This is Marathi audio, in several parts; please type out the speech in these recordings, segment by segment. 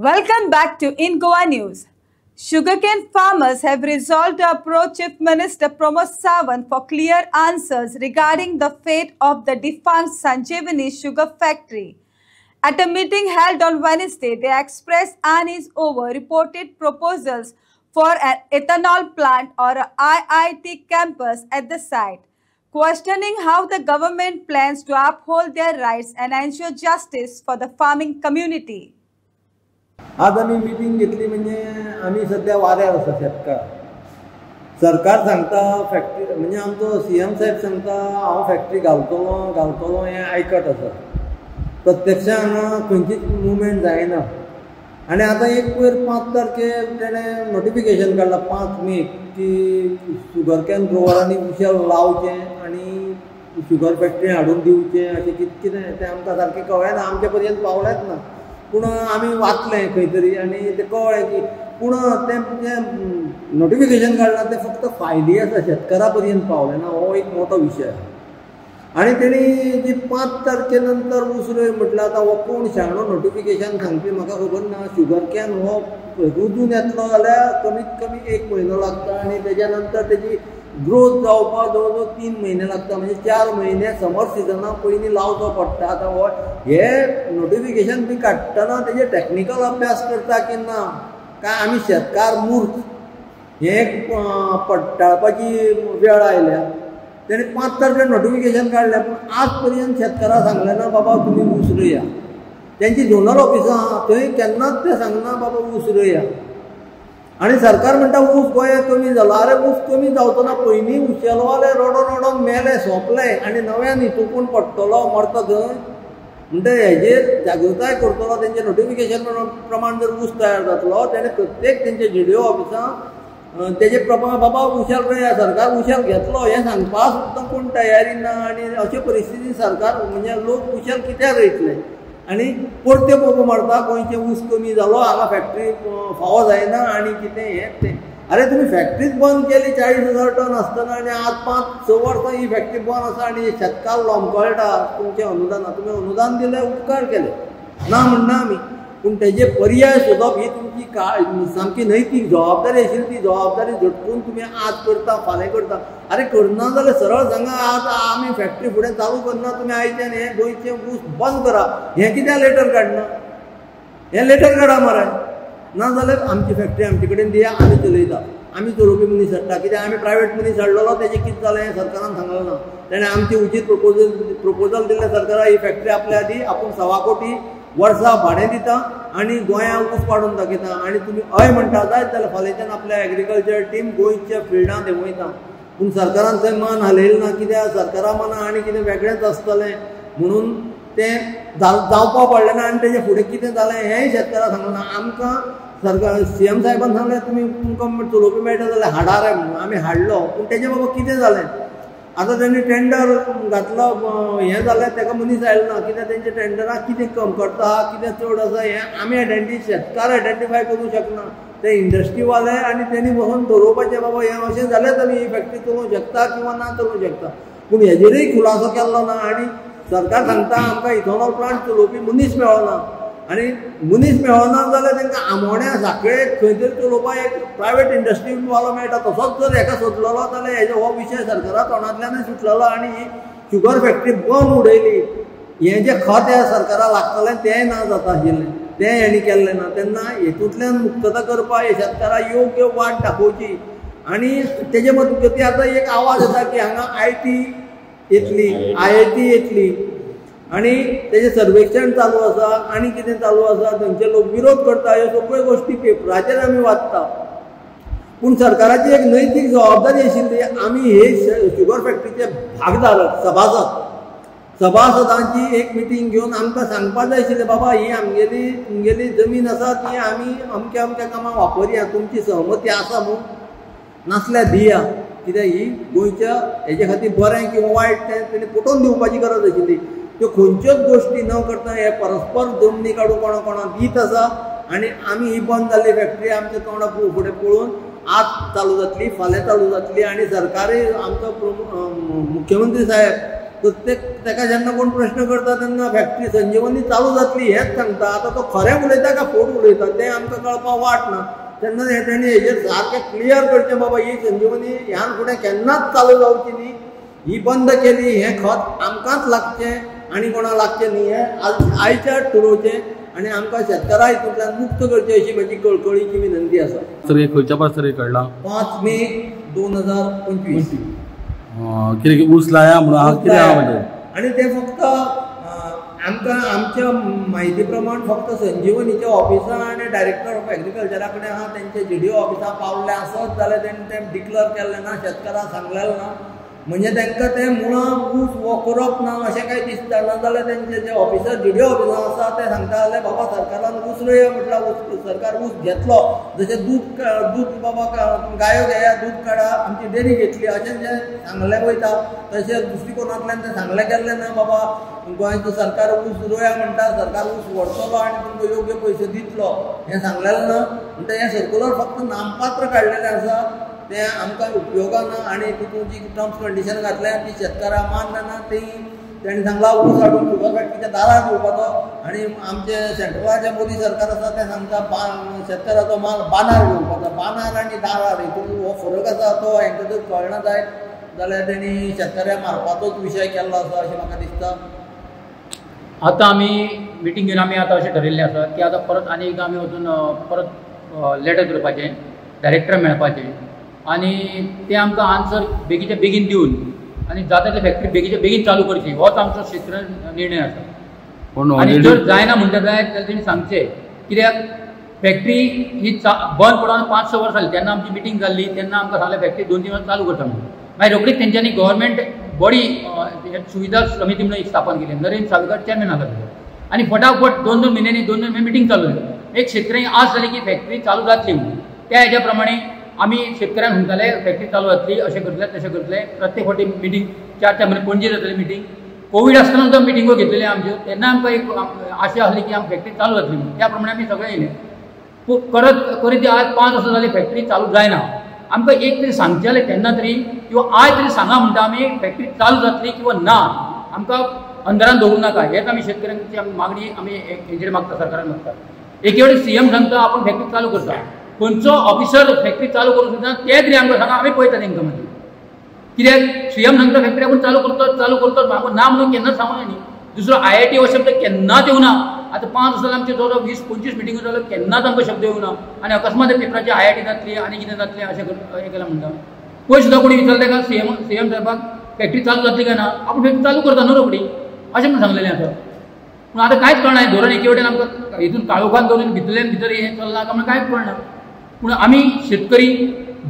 Welcome back to In Goa News. Sugarcane farmers have resolved to approach Chief Minister Pramod Sawant for clear answers regarding the fate of the defunct Sanjeevani sugar factory. At a meeting held on Wednesday, they expressed unease over reported proposals for an ethanol plant or a IIT campus at the site, questioning how the government plans to uphold their rights and ensure justice for the farming community. आज आम्ही मीटिंग घेतली म्हणजे आम्ही सध्या वाऱ्यार आसा शेतकार. सरकार सांगता फॅक्टरी म्हणजे आमचो सीएम साहेब सांगता हांव फॅक्टरी घालतलो हें आयकत आसा. प्रत्यक्षान खंयचीच मुवमेंट जायना. आनी आतां एक पयर 5 तारखेर तेणें नोटिफिकेशन काडलां 5 मे की शुगर कॅन ग्रोवरांनी उशेल लावचें आनी शुगर फॅक्टरी हाडून दिवचें अशें कितें तें आमकां सारकें कळ्ळें ना. आमचे पर्यंत पावलेंच ना. पूण आमी वाचलें खंय तरी आनी तें कळ्ळें की पूण तें नोटिफिकेशन काडलां तें फक्त फायली आसा, शेतकारा पर्यंत पावलें ना. हो एक मोठो विशय. आनी तेणी जी 5 तारखे नंतर उसरय म्हटलं आतां हो कोण शाणो नोटिफिकेशन सांगपी म्हाका खबर ना. शुगर कॅन हो रुजून येतलो जाल्यार कमीत कमी 1 म्हयनो लागता आनी तेज्या नंतर तेजी ग्रोथ जावपाक जवळ जवळ 3 म्हयने लागता. म्हणजे 4 म्हयने समर सिजना पयलीं लावचो पडटा. आतां हो हे नोटिफिकेशन बी काडटना तेजे टॅक्निकल अभ्यास करता की ना काय आमी शेतकार मूर्ख हे पडटाळपाची वेळ आयल्या. तेणी 5 तारखेर नोटिफिकेशन काडलें पूण आज पर्यंत शेतकाराक सांगलें ना बाबा तुमी ऊस रोया. तेंची झोनल ऑफिसां आहा थंय केन्नाच तें सांगना बाबा ऊस रोया. आनी सरकार म्हणटा ऊस गोंयांत कमी जालो. अरे ऊस कमी जावचो ना. पयलीं उशेलवाले रडोन मेले सोंपले आनी नव्यान हितून पडटलो मरता थंय. म्हणटा हेजेर जागृताय करतलो. तेंचे नोटिफिकेशन प्रमाण जर ऊस तयार जातलो तेणें प्रत्येक तेंचे GDO ऑफिसां तेजे प्रमाण बाबा उशेल रोया. सरकार उशेल घेतलो हें सांगपाक सुद्दां कोण तयारी ना. आनी अशे परिस्थितींत सरकार म्हणजे लोक उशेल कित्याक रोयतले आनी परते बोबो मारता गोंयचे ऊस कमी जालो हांगा फॅक्टरी फावो जायना आनी कितें हें तें. अरे तुमी फॅक्टरीच बंद केली 40,000 टन आसतना आनी आज 5-6 वर्सां ही फॅक्टरी बंद आसा आनी शेतकार लोंबकळटा तुमचें अनुदान. तुमी अनुदान दिलें उपकार केले ना म्हणना आमी. पूण तेजे पर्याय सोदप ही तुमची सामकी नैतीक जबाबदारी आशिल्ली. ती जबाबदारी झटकून तुमी आज करता फाल्यां करता. अरे करना जाल्यार सरळ सांगा आज आमी फॅक्टरी फुडें चालू करना. तुमी आयच्यान हें गोंयचें ऊस बंद करा. हें कित्याक लेटर काडना. हें लेटर काडा मरे. ना जाल्यार आमची फॅक्टरी आमचे कडेन दिया आमी चलयता. आमी चलोवपी मनीस हाडटा. कित्याक आमी प्रायवेट मनीस हाडलेलो तेजें कितें जालें हें सरकारान सांगलें ना. तेणें आमची उचीत प्रपोजल दिल्लें सरकाराक ही फॅक्टरी आपल्या दी आपूण 1.25 कोटी वर्सां भाडें दिता आनी गोंयांत ऊस पाडून दाखयता. आनी तुमी हय म्हणटा जायत जाल्यार फाल्यांच्यान आपल्या एग्रीकल्चर टीम गोंयच्या फिल्डांत देंवयता. पूण सरकारान थंय मान हालयलें ना. कित्याक सरकारा मना आनी कितें वेगळेंच आसतलें म्हणून तें जावपाक पडलें ना. आनी तेजे फुडें कितें जालें हेंय शेतकाराक सांगलें ना. आमकां सरकार सीएम साहेबान सांगलें तुमकां चलोवपी मेळटा जाल्यार हाडा रे म्हणून. आमी हाडलो पूण तेजें बाबा कितें जालें. आतां तेणी टेंडर घातलो हें जालें तेका मनीस आयलो ना. कित्याक तेंच्या टेंडराक कितें कम करता कितें चड आसा हें आमी शेतकार आयडेंटिफाय करूंक शकना. ते इंडस्ट्रीवाले आनी तेणी बसून ठरोवपाचें बाबा हें अशें जाल्यार आमी ही फॅक्टरी चलोवंक शकता किंवा ना चलोवंक शकता. पूण हेजेरूय खुलासो केल्लो ना. आनी सरकार सांगता आमकां इथॉनॉल प्लांट चलोवपी मनीस मेळना. आनी मनीस मेळना जाल्यार तांकां आमोण्या सांखळे खंय तरी चलोवपाक एक प्रायवेट इंडस्ट्रीवालो मेळटा. तसोच जर हेका सोदलेलो जाल्यार हेजो हो विशय सरकारा तोंडांतल्यानूय सुटलेलो आनी ही शुगर फॅक्टरी बंद उडयली. हें जें खत ह्या सरकाराक लागतलें तेंय ना जाता आशिल्लें. तें हेणी केल्लें ना. तेन्ना हेतूंतल्यान मुक्तता करपाक हे शेतकाराक योग्य वाट दाखोवची. आनी तेजे मजगतीं आतां एक आवाज येता की हांगा IT येतली IIT येतली आनी तेजें सर्वेक्षण चालू आसा आनी कितें चालू आसा. थंयचे लोक विरोध करता. ह्यो सगळ्यो गोश्टी पेपराचेर आमी वाचता. पूण सरकाराची एक नैतीक जबाबदारी आशिल्ली. आमी हे शुगर फॅक्टरीचे भागधारक सभासदांची एक मिटींग घेवन आमकां सांगपाक जाय आशिल्लें बाबा ही आमगेली जमीन आसा ती आमी अमक्या कामाक वापरया. तुमची सहमती आसा म्हूण. नासल्यार दिया. कित्याक ही गोंयच्या हेजे खातीर बरें किंवा वायट तें तेणी पटोवन दिवपाची गरज आशिल्ली. त्यो खंयच्योच गोश्टी न करता हे परस्पर जमनी काडून कोणाक दीत आसा. आनी आमी ही बंद जाल्ली फॅक्टरी आमच्या तोंडा फुडें पळोवन आज चालू जातली फाल्यां चालू जातली. आनी सरकारूय आमचो मुख्यमंत्री साहेब प्रत्येक ताका जेन्ना कोण प्रश्न करता तेन्ना फॅक्टरी संजीवनी चालू जातली हेच सांगता. आतां तो खरें उलयता काय फोट उलयता तें आमकां कळपाक वाट ना. तेन्ना तेणी हेजेर सारकें क्लियर करचें बाबा ही संजीवनी ह्यान फुडें केन्नाच चालू जावची न्ही, ही बंद केली हें खत आमकांच लागचें आनी कोणाक लागचें न्ही हें आयच्या थारावचें आनी आमकां शेतकारा हितूंतल्यान मुक्त करचें अशी म्हजी कळकळीची विनंती आसा. सर खंयच्या पासर कळ्ळां? 5 मे 2025 कितें ऊस लाया म्हणून हांव कितें आहा म्हणजे आनी तें फक्त आमकां आमच्या म्हायती प्रमाण फक्त संजीवनीच्या ऑफिसां आनी डायरेक्टर ऑफ एग्रीकल्चरा कडेन आहा तेंचे GDO ऑफिसां पावल्ले आसत जाल्यार तेणें तें डिक्लेअर केल्लें ना, शेतकाराक सांगलेलें ना. म्हणजे तांकां तें मुळां ऊस वो करप ना अशें कांय दिसता. ना जाल्यार तेंचे जे ऑफिसर GDO ऑफिसां आसा ते सांगता जाल्यार बाबा सरकारान ऊस रोया म्हटल्यार सरकार ऊस घेतलो. जशें दूद बाबा गायो घेया, दूद काडा, आमची डेरी घेतली अशें जें सांगलें वयता तशें दृश्टिकोनांतल्यान तें सांगलें गेल्लें ना. बाबा गोंयचो सरकार ऊस रोया म्हणटा, सरकार ऊस व्हरतलो आनी तुमकां योग्य पयशे दितलो हें सांगलेलें ना. म्हणटा हें सर्कुलर फक्त नामपात्र काडलेलें आसा, तें आमकां उपयोगा ना. आनी तितून जी टर्म्स कंडिशन घातल्या ती शेतकारां मान्य ना. ती तेणें सांगला ऊस हाडून शुगर फॅक्टरीच्या दारार घेवपाचो आनी आमचे सेंट्रलाचें मोदी सरकार आसा तें सांगता शेतकाराचो माल बानार घेवपाचो. बानार आनी दारार हितून हो फरक आसा तो हांकां जर कळना जायत जाल्यार तेणी शेतकाऱ्याक मारपाचोच विशय केल्लो आसा अशें म्हाका दिसता. आतां आमी मिटींग घेवन आमी आतां अशें ठरयल्लें आसा की आतां परत आनी एकदां आमी वचून परत लेटर करपाचें, डायरेक्टर मेळपाचें आनी ते आमकां आन्सर बेगीच्या बेगीन दिवन आनी जाता तितले फॅक्टरी बेगीच्या बेगीन चालू करची होच आमचो शेतकऱ्यां निर्णय आसा. आनी जर जायना म्हणटा जाल्यार तेणी सांगचें. कित्याक फॅक्टरी ही बंद पडून 5-6 वर्सां जालीं. तेन्ना आमची मिटींग जाल्ली तेन्ना आमकां सांगलें फॅक्टरी 2-3 वर्सां चालू करता म्हणून. मागीर रोखडीच तेंच्यांनी गव्हर्मेंट बॉडी सुविधा समिती म्हणून एक स्थापन केली, नरेंद्र सावयकार चॅरमॅन आसा तेजो. आनी फटाफट 2-2 म्हयन्यांनी 2-2 म्हयने मिटींग चालू जाली. एक शेतकऱ्यांक आस जाली की फॅक्टरी चालू जातली म्हणून. त्या हेज्या प्रमाणे आमी शेतकऱ्यांक म्हणटाले फॅक्टरी चालू जातली, अशें करतले तशें करतले. प्रत्येक फावटी मिटींग 4 म्हयने पणजे जातली मिटींग. कोवीड आसतना सुद्दां मिटींगो घेतलेल्यो आमच्यो. तेन्ना आमकां एक आशा आसली की आमकां फॅक्टरी चालू जातली म्हणून. त्या प्रमाणे आमी सगळे येयले. करत करीत आज 5 वर्सां जालीं फॅक्टरी चालू जायना. आमकां एक तरी सांगचें जालें तेन्ना तरी किंवा आयज तरी सांगा म्हणटा आमी फॅक्टरी चालू जातली किंवा ना, आमकां अंधारान दवरूं नाका. हेच आमी शेतकऱ्यांची मागणी आमी हेजेर मागता, सरकारान मागता. एके वेळी CM सांगता आपूण फॅक्टरी चालू करता, खंयचो ऑफिसर फॅक्टरी चालू करूंक सुद्दां ते तरी आमकां सांगा, आमी पळयता तेंकां मागीर. कित्याक CM सांगता फॅक्टरी आपूण चालू करतो आपूण ना म्हणून केन्नाच सांगूना न्ही. दुसरो IIT हो शब्द केन्नाच येवना. आतां 5 वर्सां आमचे जवळ 20-25 मिटींगो जाल्यो केन्नाच आमकां शब्द येवना. आनी अकस्मात पेपराचेर IIT जातली आनी कितें जातलें अशें हें केलां म्हणटा. पयस सुद्दां कोणी विचारलें तेका CM साहेबाक फॅक्टरी चालू जातली काय ना, आपूण फॅक्टरी चालू करता न्हू रोखडी अशें म्हणून सांगलेलें आसा. पूण आतां कांयच कळना. धोरण एके वटेन आमकां हितून काळोखान दवरून भितरल्यान भितर हें चल्लां काय म्हणून कांयच कळना. पूण आमी शेतकरी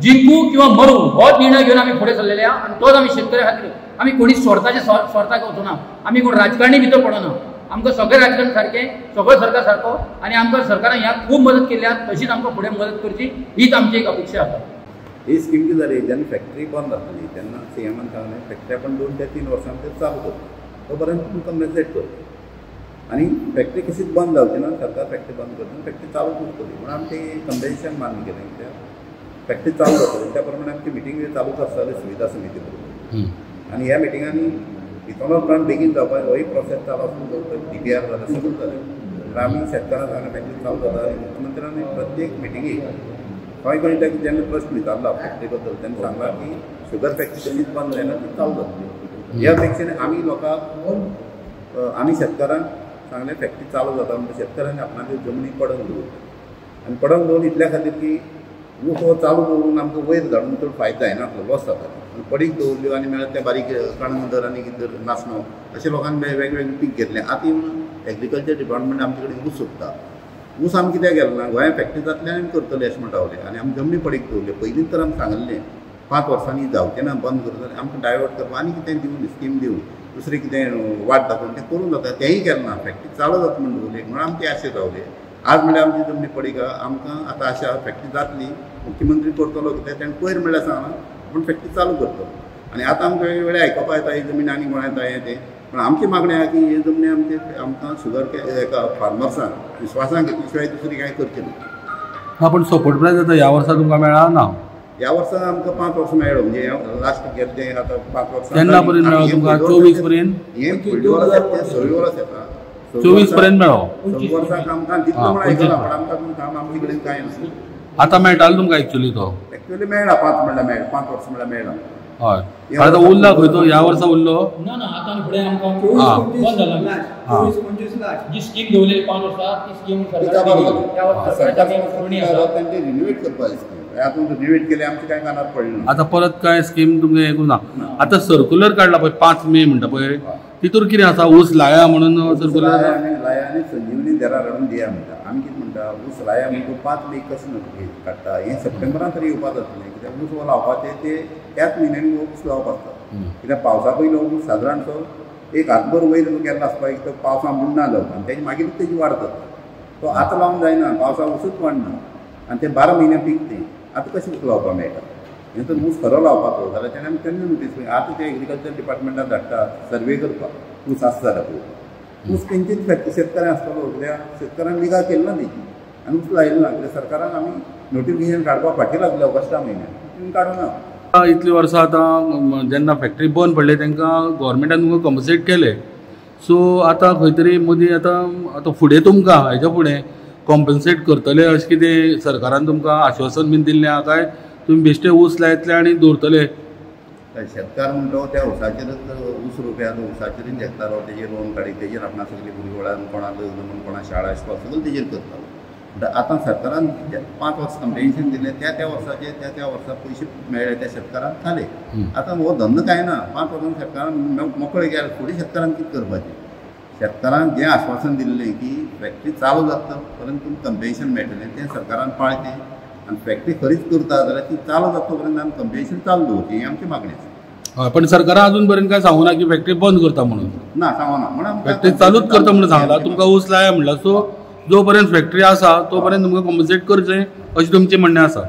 जिंकू किंवा मरू हो निर्णय घेवन आमी फुडें सरलेले आहा. आनी तोच आमी शेतकऱ्या खातीर आमी कोणी स्वार्थाक वचना. आमी कोण राजकारणी भितर पडना. आमकां सगळें राजकारण सारकें, सगळो सरकार सारको आनी आमकां सरकारान ह्या खूब मदत केली आहा. तशीच आमकां फुडें मदत करची हीच आमची एक अपेक्षा आसा. ही स्कीम कितें जाली जेन्ना फॅक्टरी बंद जातली तेन्ना CMन सांगलें फॅक्टरी आपण 2 ते 3 वर्सां भितर चालू करता. तो पर्यंत तुमकां मेसेज करता आनी फॅक्टरी कशीच बंद जावची ना. सरकार फॅक्टरी बंद करता फॅक्टरी चालू करतली म्हणून आमी ती कंपेन्सेशन मान्य केलें. कित्याक फॅक्टरी चालू जातली त्या प्रमाणे आमची मिटींग चालूच आसताली सुविधा समिती बरोबर. आनी ह्या मिटिंगांनी हितून उपरांत बेगीन जावपाक होय प्रोसेस चालू आसून DPR जालें सगळें जालें. आमी शेतकारांक सांगलें फॅक्टरी चालू जाता आनी मुख्यमंत्र्यान प्रत्येक मिटिंगेक खंय खंय ताका जेन्ना प्रश्न विचारला फॅक्टरी बद्दल तेन्ना सांगला की शुगर फॅक्टरी कशीच बंद जायना ती चालू जातली. ह्या पेक्षान आमी लोकांक आमी शेतकारांक सांगलें फॅक्टरी चालू जाता म्हणजे शेतकारांनी आपणाच्यो जमनी पडोवन दवरल्यो आनी पडोवन दवरून इतल्या खातीर की ऊस हो चालू दवरून आमकां वयर धाडून चड फायदो जायनासलो, लॉस जातालो. आनी पडीक दवरल्यो आनी मेळत ते बारीक कणंग आनी कितें नाचणो अशें लोकांनी वेगवेगळें पीक घेतलें. आतां येवन एग्रीकल्चर डिपार्टमेंट आमचे कडेन ऊस सोदता. ऊस आमी कित्याक गेलो ना, गोंया फॅक्टरी जातले आनी करतले अशें म्हणटावले आनी आमी जमनी पडीक दवरले. पयलींच तर आमी सांगलें 5 वर्सांनी जावचें ना, बंद करतले. आमकां डायवर्ट करपा आनी कितें दिवन स्कीम दिवन दुसरें कितें वाट दाखोवन तें करूं जाता. तेंय केलें ना. फॅक्टरी चालू जाता म्हण दवरली म्हणून आमी ते आशेर रावले. आज म्हळ्यार आमची जमनी पडीक आमकां आतां आशा फॅक्टरी जातली. मुख्यमंत्री करतलो कितें तेणें पयर म्हळ्यार सांगलां पूण फॅक्टरी चालू करतलो. आनी आतां आमकां वेगवेगळे आयकपा येता ही जमीन आनी कोणा येता हें तें. पण आमची मागणी आहा की ही जमनी आमकां शुगर हेका फार्मर्सांक विश्वासान घेतले शिवाय दुसरी कांय करचें ना. पूण सपोर्ट प्रायज जाता ह्या वर्सा तुमकां मेळ्ळा ना? ह्या वर्सा आमकां 5 वर्सां मेळ्ळो म्हणजे लास्ट गेले ते आतां 5 वर्सां केन्ना पर्यंत मेळ्ळो तुमकां 24 पर्यंत हे फुडले वर्स ते 6 वर्स येता 24 पर्यंत मेळ्ळो 6 वर्सां आमकां तितलो म्हण आयकलां पण आमकां काम आमचे कडेन कांय ना आतां मेळटालो तुमकां एक्चुअली तो एक्चुअली मेळ्ळा 5 म्हणल्यार मेळ्ळा 5 वर्सां म्हणल्यार मेळ्ळा हय आतां उरला खंय तो ह्या वर्सा उरलो ना ना आतां फुडें आमकां बंद जाला जी स्कीम दवरलेली 5 वर्सां ती स्कीम तांचे रिन्युवेट करपाक स्कीम आतां रिन्युवेट केले आमचे कांय कानार पडलें आतां परत काय स्कीम तुमगे हें ना आतां सर्क्युलर काडला पळय 5 मे म्हणटा पळय तितूर कितें आसा ऊस लाया म्हणून सर्क्युलर लाया आनी संजीवनी देरार हाडून दिया म्हणटा आमी कितें म्हणटा ऊस लाया म्हणून 5 मे कशें काडटा हें सप्टेंबरान तरी येवपाक जातलें कित्याक ऊस लावपाचें ते त्याच म्हयन्यान ऊस लावप आसता कित्याक पावसा पयलो ऊस सादारण तो एक हातभर वयर गेल्लो आसपाक एक तो पावसान बुडना जावप आनी तेजे मागीर तेजी वाड जाता तो आतां लावूंक जायना पावसा ऊसच वाडना आनी ते 12 म्हयने पीक तें आतां कशें ऊस लावपाक मेळटा हे तर ऊस खरो लावपाचो जाल्यार तेणें आमी केन्ना नोटीस आतां ते एग्रीकल्चर डिपार्टमेंटाक धाडटा सर्वे करपाक ऊस आसा जाल्यार पळय ऊस तेंचीच शेतकऱ्यां आसतलो कित्याक शेतकऱ्यांक निगा केली ना तेजी आनी ऊस लायलो ना कित्याक सरकारान आमी नोटिफिकेशन काडपाक फाटीं लागले ऑगस्टा म्हयन्यान काडूना इतली वर्सां आतां जेन्ना फॅक्टरी बंद पडले तांकां गव्हर्मेंटान तुमकां कॉम्पन्सेट केले सो आतां खंय तरी मदीं आतां फुडें तुमकां हेच्या फुडें कॉम्पन्सेट करतले अशें कितें सरकारान तुमकां आश्वासन बीन दिल्लें आहा काय तुमी बेश्टे ऊस लायतले आनी दवरतले शेतकार म्हणतो त्या ऊसाचेरच ऊस रोवप्या ऊसाचेरूच हेक्तारो तेजेर लोन काडीत तेजेर आपणा सगळी भुरगीं वळान कोणा लग्न म्हणून कोणा शाळा शिकप सगळें तेजेर करतालो म्हणटा आतां सरकारान 5 वर्सां कंपेन्सेशन दिलें त्या वर्साचे त्या वर्सा पयशे मेळ्ळे त्या शेतकारांक जाले आतां हो धंदो कांय ना 5 वर्सां शेतकारान मोकळे गेले फुडें शेतकारान कितें करपाचें शेतकारांक जें आश्वासन दिल्लें की फॅक्टरी चालू जाता पर्यंत तुमकां कंपेन्सेशन मेळटलें तें सरकारान पाळचें आनी फॅक्टरी खरीच करता जाल्यार ती चालू जाता पर्यंत आमी कंपेन्सेशन चालू दवरचें ही आमची मागणी आसा हय पण सरकारान अजून पर्यंत काय सांगूना की फॅक्टरी बंद करता म्हणून ना सांगना म्हणून फॅक्टरी चालूच करता म्हणून सांगला तुमकां ऊस लाया म्हणला सो जो पर्यंत फॅक्टरी आसा तो पर्यंत तुमकां कॉम्पन्सेट करचें अशें तुमचें म्हणणें आसा